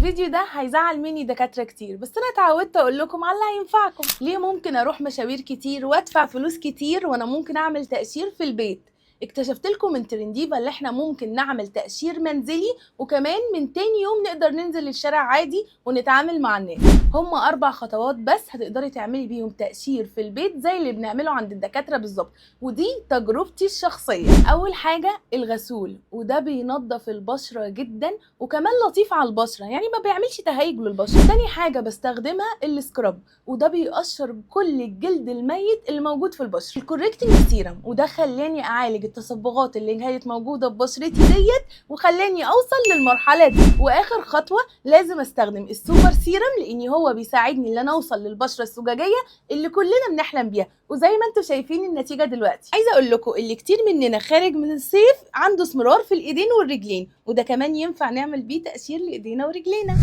الفيديو ده هيزعل مني دكاترة كتير، بس انا اتعودت اقول لكم على اللي هينفعكم. ليه ممكن اروح مشاوير كتير وادفع فلوس كتير وانا ممكن اعمل تقشير في البيت؟ اكتشفت لكم من ترنديفا اللي احنا ممكن نعمل تقشير منزلي، وكمان من تاني يوم نقدر ننزل الشارع عادي ونتعامل مع الناس. هما 4 خطوات بس هتقدري تعملي بيهم تقشير في البيت زي اللي بنعمله عند الدكاترة بالظبط، ودي تجربتي الشخصية. اول حاجة الغسول، وده بينظف البشرة جدا وكمان لطيف على البشرة، يعني ما بيعملش تهيج للبشرة. تاني حاجة بستخدمها السكراب، وده بيقشر كل الجلد الميت اللي موجود في البشرة. الكوريكتنج سيرم، وده خلاني اعالج التصبغات اللي كانت موجودة في بشرتي ديت وخلاني اوصل للمرحلة دي. واخر خطوة لازم استخدم السوبر سيرم، لان هو بيساعدني ان انا اوصل للبشرة الزجاجية اللي كلنا بنحلم بيها، وزي ما انتم شايفين النتيجة دلوقتي. عايزة اقول لكم اللي كتير مننا خارج من الصيف عنده اسمرار في الايدين والرجلين، وده كمان ينفع نعمل بيه تقشير لايدينا ورجلينا.